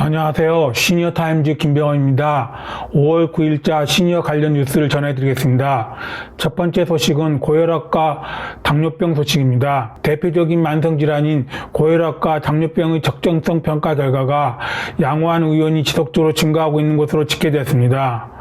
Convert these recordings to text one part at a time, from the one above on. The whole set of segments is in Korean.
안녕하세요. 시니어타임즈 김병헌입니다. 5월 9일자 시니어 관련 뉴스를 전해드리겠습니다. 첫 번째 소식은 고혈압과 당뇨병 소식입니다. 대표적인 만성질환인 고혈압과 당뇨병의 적정성 평가 결과가 양호한 의원이 지속적으로 증가하고 있는 것으로 집계됐습니다.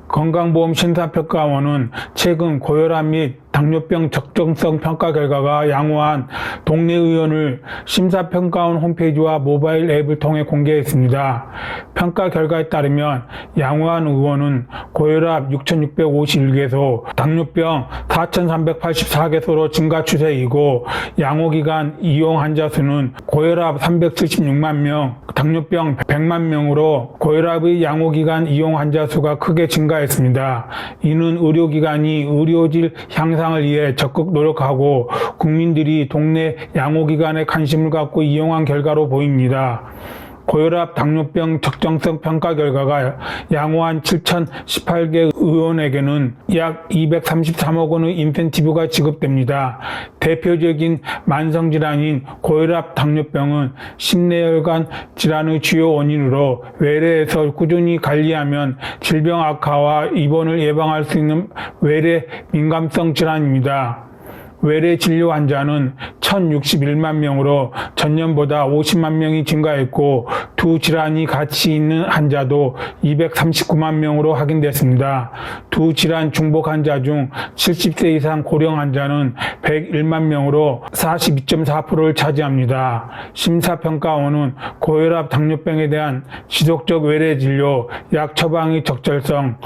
건강보험심사평가원은 최근 고혈압 및 당뇨병 적정성 평가 결과가 양호한 동네 의원을 심사평가원 홈페이지와 모바일 앱을 통해 공개했습니다. 평가 결과에 따르면 양호한 의원은 고혈압 6,651개소, 당뇨병 4,384개소로 증가 추세이고 양호기간 이용 환자 수는 고혈압 376만 명, 당뇨병 100만 명으로 고혈압의 양호기간 이용 환자 수가 크게 증가했습니다. 이는 의료기관이 의료질 향상을 위해 적극 노력하고 국민들이 동네 양호기관에 관심을 갖고 이용한 결과로 보입니다. 고혈압, 당뇨병 적정성 평가 결과가 양호한 7,018개 의원에게는 약 233억 원의 인센티브가 지급됩니다. 대표적인 만성질환인 고혈압, 당뇨병은 심내혈관 질환의 주요 원인으로 외래에서 꾸준히 관리하면 질병 악화와 입원을 예방할 수 있는 외래 민감성 질환입니다. 외래 진료 환자는 1,061만 명으로 전년보다 50만 명이 증가했고 두 질환이 같이 있는 환자도 239만 명으로 확인됐습니다. 두 질환 중복 환자 중 70세 이상 고령 환자는 101만 명으로 42.4%를 차지합니다. 심사평가원은 고혈압, 당뇨병에 대한 지속적 외래 진료, 약 처방의 적절성,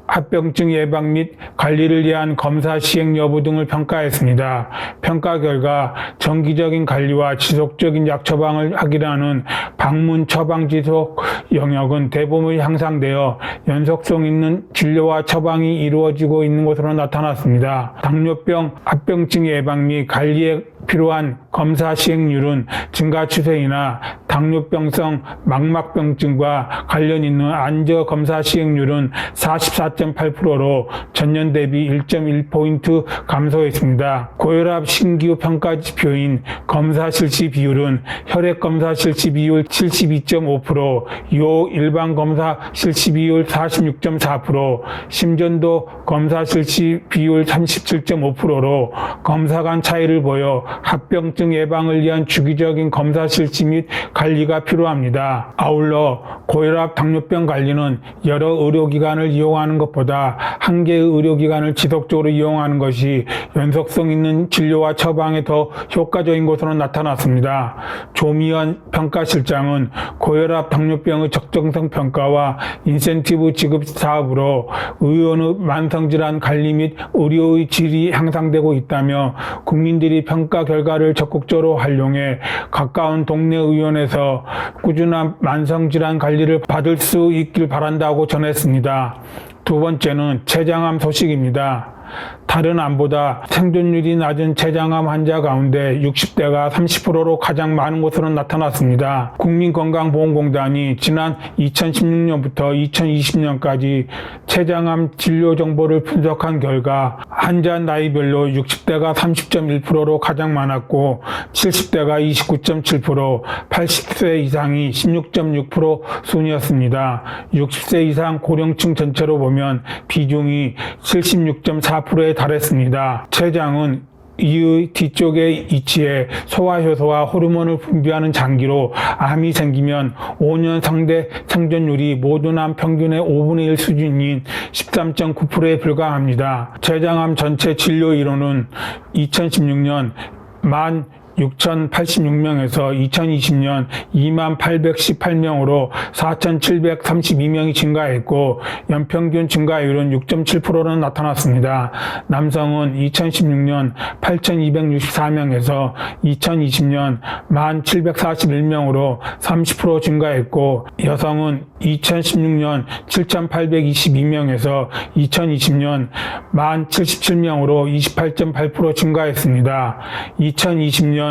합병증 예방 및 관리를 위한 검사 시행 여부 등을 평가했습니다. 평가 결과 정기적인 관리와 지속적인 약 처방을 하기라는 방문 처방 지속 영역은 대부분 향상되어 연속성 있는 진료와 처방이 이루어지고 있는 것으로 나타났습니다. 당뇨병 합병증 예방 및 관리에 필요한 검사 시행률은 증가 추세이나 당뇨병성 망막병증과 관련 있는 안저 검사 시행률은 44.8%로 전년 대비 1.1포인트 감소했습니다. 고혈압 신규 평가 지표인 검사 실시 비율은 혈액 검사 실시 비율 72.5%, 요 일반 검사 실시 비율 46.4%, 심전도 검사 실시 비율 37.5%로 검사 간 차이를 보여 합병증 예방을 위한 주기적인 검사 실시 및 관리가 필요합니다. 아울러 고혈압, 당뇨병 관리는 여러 의료기관을 이용하는 것보다 한 개의 의료기관을 지속적으로 이용하는 것이 연속성 있는 진료와 처방에 더 효과적인 것으로 나타났습니다. 조미연 평가실장은 고혈압, 당뇨병의 적정성 평가와 인센티브 지급 사업으로 의원의 만성질환 관리 및 의료의 질이 향상되고 있다며 국민들이 평가 결과를 적극적으로 활용해 가까운 동네 의원에서 꾸준한 만성질환 관리를 받을 수 있길 바란다고 전했습니다. 두 번째는 췌장암 소식입니다. 다른 암보다 생존율이 낮은 췌장암 환자 가운데 60대가 30%로 가장 많은 것으로 나타났습니다. 국민건강보험공단이 지난 2016년부터 2020년까지 췌장암 진료 정보를 분석한 결과 환자 나이별로 60대가 30.1%로 가장 많았고 70대가 29.7%, 80세 이상이 16.6% 순이었습니다. 60세 이상 고령층 전체로 보면 비중이 76.4%에 달했습니다. 췌장은 이의 뒤쪽에 위치해 소화효소와 호르몬을 분비하는 장기로 암이 생기면 5년 상대 생존율이 모든 암 평균의 5분의 1 수준인 13.9%에 불과합니다. 췌장암 전체 진료 인원은 2016년 16,086명에서 2020년 2818명으로 4,732명이 증가했고 연평균 증가율은 6.7%로 나타났습니다. 남성은 2016년 8,264명에서 2020년 1,741명으로 30% 증가했고 여성은 2016년 7,822명에서 2020년 1,077명으로 28.8% 증가했습니다. 2020년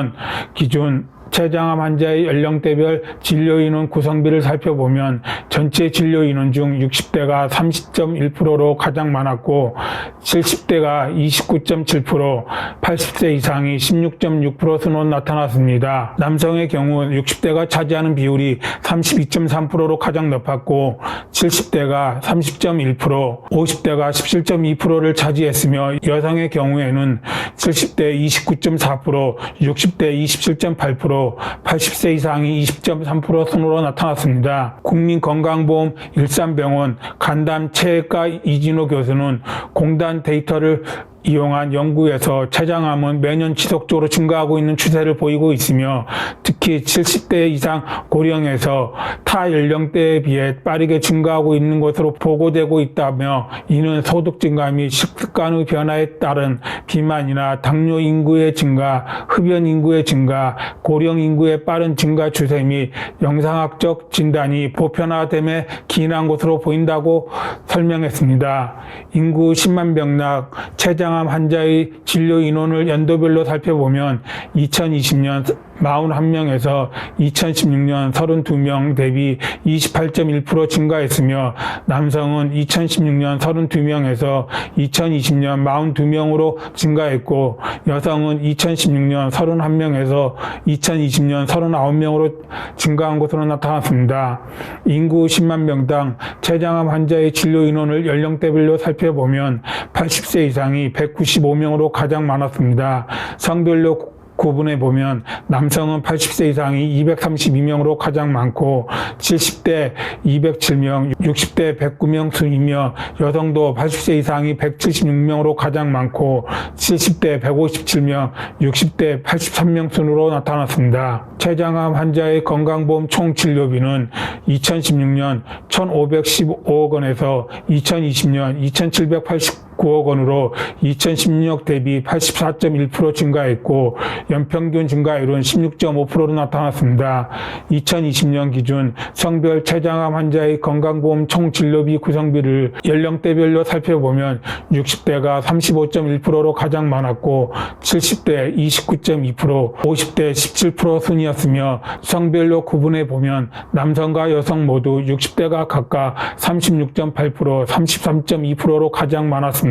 기준 췌장암 환자의 연령대별 진료인원 구성비를 살펴보면 전체 진료인원 중 60대가 30.1%로 가장 많았고 70대가 29.7%, 80세 이상이 16.6% 순으로 나타났습니다. 남성의 경우 60대가 차지하는 비율이 32.3%로 가장 높았고 70대가 30.1%, 50대가 17.2%를 차지했으며 여성의 경우에는 70대 29.4%, 60대 27.8%, 80세 이상이 20.3% 순으로 나타났습니다. 국민건강보험 일산병원 간담체외과 이진호 교수는 공단 데이터를 이용한 연구에서 췌장암은 매년 지속적으로 증가하고 있는 추세를 보이고 있으며 특히 70대 이상 고령에서 타 연령대에 비해 빠르게 증가하고 있는 것으로 보고되고 있다며 이는 소득 증가 및 식습관의 변화에 따른 비만이나 당뇨 인구의 증가, 흡연 인구의 증가, 고령 인구의 빠른 증가 추세 및 영상학적 진단이 보편화됨에 기인한 것으로 보인다고 설명했습니다. 인구 10만 병당 췌장암 환자의 진료 인원을 연도별로 살펴보면 2020년 41명에서 2016년 32명 대비 28.1% 증가했으며 남성은 2016년 32명에서 2020년 42명으로 증가했고 여성은 2016년 31명에서 2020년 39명으로 증가한 것으로 나타났습니다. 인구 10만 명당 췌장암 환자의 진료 인원을 연령대별로 살펴보면 80세 이상이 195명으로 가장 많았습니다. 성별로 구분해 보면 남성은 80세 이상이 232명으로 가장 많고 70대 207명, 60대 109명 순이며 여성도 80세 이상이 176명으로 가장 많고 70대 157명, 60대 83명 순으로 나타났습니다. 췌장암 환자의 건강보험 총 진료비는 2016년 1,515억 원에서 2020년 2,789억 원으로 2016년 대비 84.1% 증가했고 연평균 증가율은 16.5%로 나타났습니다. 2020년 기준 성별 췌장암 환자의 건강보험 총 진료비 구성비를 연령대별로 살펴보면 60대가 35.1%로 가장 많았고 70대 29.2%, 50대 17% 순이었으며 성별로 구분해 보면 남성과 여성 모두 60대가 각각 36.8%, 33.2%로 가장 많았습니다.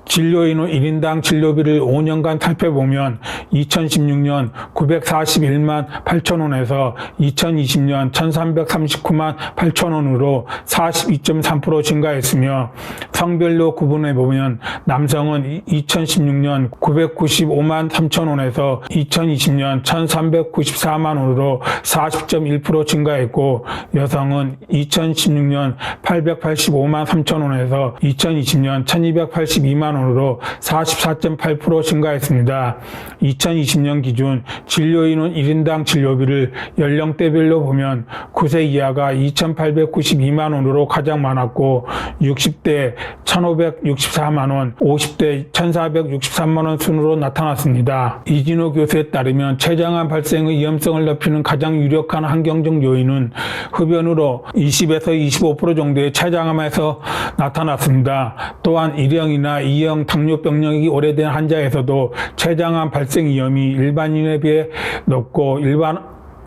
진료인원 1인당 진료비를 5년간 살펴보면 2016년 941만 8천 원에서 2020년 1339만 8천 원으로 42.3% 증가했으며 성별로 구분해보면 남성은 2016년 995만 3천 원에서 2020년 1394만 원으로 40.1% 증가했고 여성은 2016년 885만 3천 원에서 2020년 1282만 원으로 44.8% 증가했습니다. 2020년 기준 진료인원 1인당 진료비를 연령대별로 보면 9세 이하가 2,892만 원으로 가장 많았고 60대 1,564만 원, 50대 1,463만 원 순으로 나타났습니다. 이진호 교수에 따르면 췌장암 발생의 위험성을 높이는 가장 유력한 환경적 요인은 흡연으로 20에서 25% 정도의 췌장암에서 나타났습니다. 또한 1형이나 2형 당뇨병력이 오래된 환자에서도 췌장암 발생 위험이 일반인에 비해 높고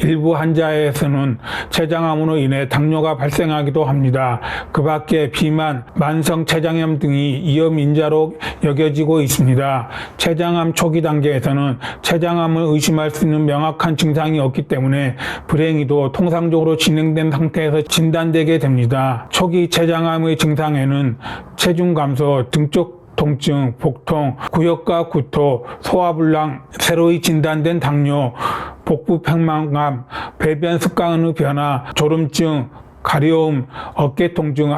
일부 환자에서는 췌장암으로 인해 당뇨가 발생하기도 합니다. 그 밖에 비만, 만성 췌장염 등이 위험인자로 여겨지고 있습니다. 췌장암 초기 단계에서는 췌장암을 의심할 수 있는 명확한 증상이 없기 때문에 불행히도 통상적으로 진행된 상태에서 진단되게 됩니다. 초기 췌장암의 증상에는 체중 감소, 등쪽 통증, 복통, 구역과 구토, 소화불량, 새로이 진단된 당뇨, 복부 평만감, 배변 습관의 변화, 졸음증, 가려움, 어깨 통증,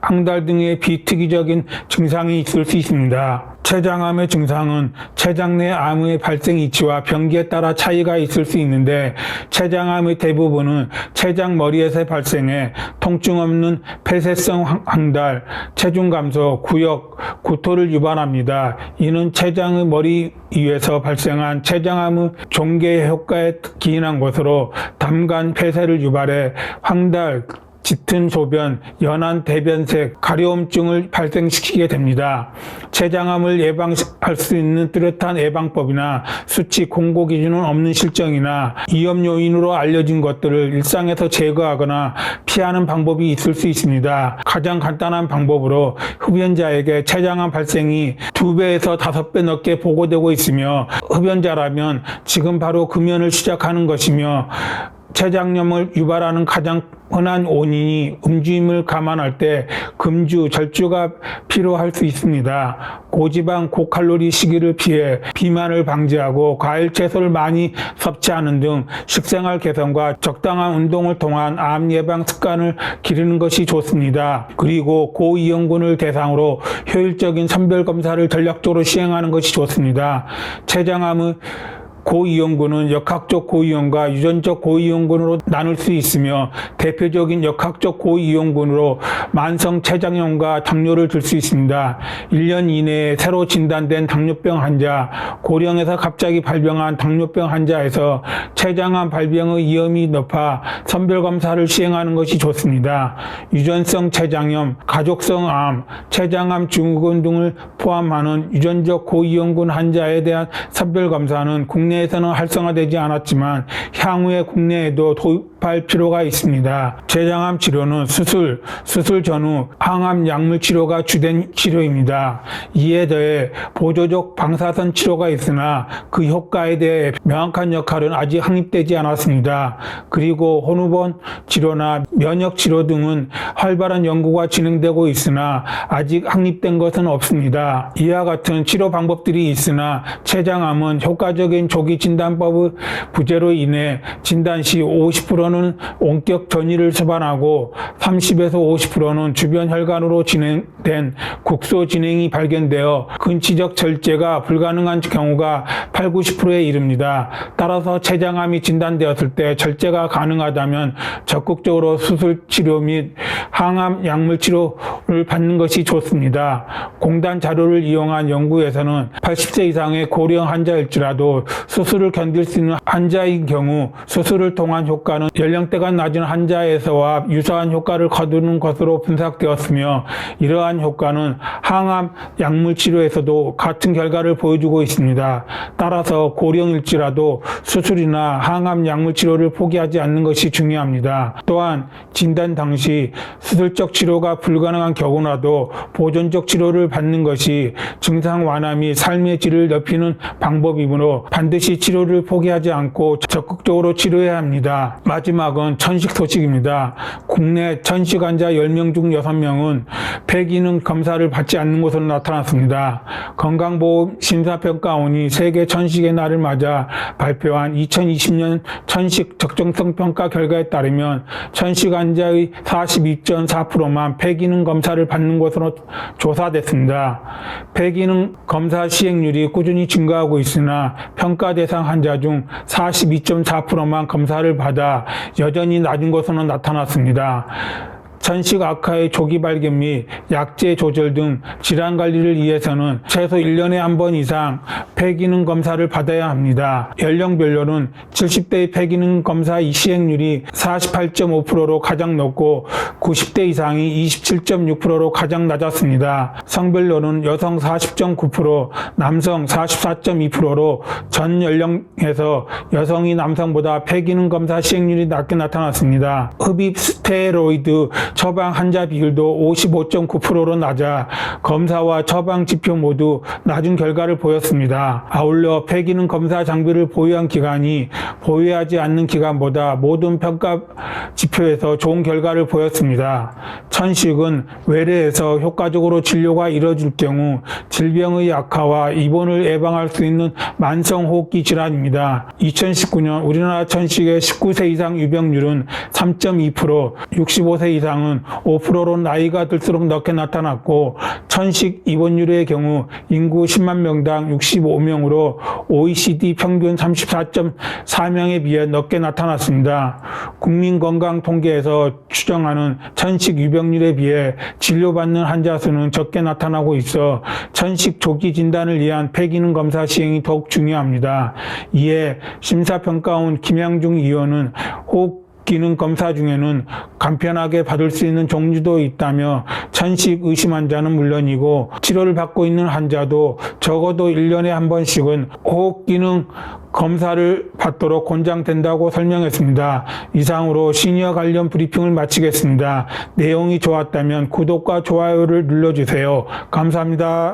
항달 등의 비특이적인 증상이 있을 수 있습니다. 췌장암의 증상은 췌장 내 암의 발생 위치와 병기에 따라 차이가 있을 수 있는데 췌장암의 대부분은 췌장 머리에서 발생해 통증 없는 폐쇄성 항달, 체중 감소, 구역, 구토를 유발합니다. 이는 췌장의 머리 위에서 발생한 췌장암의 종괴 효과에 기인한 것으로 담간 폐쇄를 유발해 황달, 짙은 소변, 연한 대변색, 가려움증을 발생시키게 됩니다. 췌장암을 예방할 수 있는 뚜렷한 예방법이나 수치 공고 기준은 없는 실정이나 위험 요인으로 알려진 것들을 일상에서 제거하거나 피하는 방법이 있을 수 있습니다. 가장 간단한 방법으로 흡연자에게 췌장암 발생이 2배에서 5배 넘게 보고되고 있으며 흡연자라면 지금 바로 금연을 시작하는 것이며 췌장염을 유발하는 가장 흔한 원인이 음주임을 감안할 때 금주, 절주가 필요할 수 있습니다. 고지방, 고칼로리 식이를 피해 비만을 방지하고 과일, 채소를 많이 섭취하는 등 식생활 개선과 적당한 운동을 통한 암 예방 습관을 기르는 것이 좋습니다. 그리고 고위험군을 대상으로 효율적인 선별검사를 전략적으로 시행하는 것이 좋습니다. 췌장암의 고위험군은 역학적 고위험과 유전적 고위험군으로 나눌 수 있으며 대표적인 역학적 고위험군으로 만성 췌장염과 당뇨를 들 수 있습니다. 1년 이내에 새로 진단된 당뇨병 환자, 고령에서 갑자기 발병한 당뇨병 환자에서 췌장암 발병의 위험이 높아 선별검사를 시행하는 것이 좋습니다. 유전성 췌장염, 가족성 암, 췌장암 증후군 등을 포함하는 유전적 고위험군 환자에 대한 선별검사는 국내에서는 활성화되지 않았지만 향후에 국내에도 도입할 필요가 있습니다. 췌장암 치료는 수술 전후 항암 약물 치료가 주된 치료입니다. 이에 더해 보조적 방사선 치료가 있으나 그 효과에 대해 명확한 역할은 아직 확립되지 않았습니다. 그리고 호르몬 치료나 면역 치료 등은 활발한 연구가 진행되고 있으나 아직 확립된 것은 없습니다. 이와 같은 치료 방법들이 있으나 췌장암은 효과적인 조기 진단법의 부재로 인해 진단 시 50%는 원격 전이를 처방하고 30에서 50%는 주변 혈관으로 진행된 국소 진행이 발견되어 근치적 절제가 불가능한 경우가 8, 90%에 이릅니다. 따라서 췌장암이 진단되었을 때 절제가 가능하다면 적극적으로 수술 치료 및 항암 약물 치료를 받는 것이 좋습니다. 공단 자료를 이용한 연구에서는 80세 이상의 고령 환자일지라도 수술을 견딜 수 있는 환자인 경우 수술을 통한 효과는 연령대가 낮은 환자에서와 유사한 효과를 거두는 것으로 분석되었으며 이러한 효과는 항암 약물 치료에서도 같은 결과를 보여주고 있습니다. 따라서 고령일지라도 수술이나 항암 약물 치료를 포기하지 않는 것이 중요합니다. 또한 진단 당시 수술적 치료가 불가능한 경우라도 보존적 치료를 받는 것이 증상 완화 및 삶의 질을 높이는 방법이므로 반드시 치료를 포기하지 않고 적극적으로 치료해야 합니다. 마지막은 천식 소식입니다. 국내 천식 환자 10명 중 6명은 폐기능 검사를 받지 않는 것으로 나타났습니다. 건강보험 심사평가원이 세계 천식의 날을 맞아 발표한 2020년 천식 적정성 평가 결과에 따르면 천식 환자의 42.4%만 폐기능 검사를 받는 것으로 조사됐습니다. 폐기능 검사 시행률이 꾸준히 증가하고 있으나 평가 대상 환자 중 42.4%만 검사를 받아 여전히 낮은 것으로 나타났습니다. 천식 악화의 조기 발견 및 약제 조절 등 질환 관리를 위해서는 최소 1년에 한 번 이상 폐기능 검사를 받아야 합니다. 연령별로는 70대의 폐기능 검사 시행률이 48.5%로 가장 높고 90대 이상이 27.6%로 가장 낮았습니다. 성별로는 여성 40.9%, 남성 44.2%로 전 연령에서 여성이 남성보다 폐기능 검사 시행률이 낮게 나타났습니다. 흡입 스테로이드 처방 환자 비율도 55.9%로 낮아 검사와 처방 지표 모두 낮은 결과를 보였습니다. 아울러 폐기능 검사 장비를 보유한 기관이 보유하지 않는 기관보다 모든 평가 지표에서 좋은 결과를 보였습니다. 천식은 외래에서 효과적으로 진료가 이뤄질 경우 질병의 악화와 입원을 예방할 수 있는 만성호흡기 질환입니다. 2019년 우리나라 천식의 19세 이상 유병률은 3.2%, 65세 이상은 5%로 나이가 들수록 높게 나타났고 천식 입원율의 경우 인구 10만 명당 65명으로 OECD 평균 34.4명에 비해 높게 나타났습니다. 국민건강통계에서 추정하는 천식 유병률에 비해 진료받는 환자 수는 적게 나타나고 있어 천식 조기 진단을 위한 폐기능 검사 시행이 더욱 중요합니다. 이에 심사평가원 김양중 의원은 호흡 기능 검사 중에는 간편하게 받을 수 있는 종류도 있다며 천식 의심 환자는 물론이고 치료를 받고 있는 환자도 적어도 1년에 한 번씩은 호흡 기능 검사를 받도록 권장된다고 설명했습니다. 이상으로 시니어 관련 브리핑을 마치겠습니다. 내용이 좋았다면 구독과 좋아요를 눌러주세요. 감사합니다.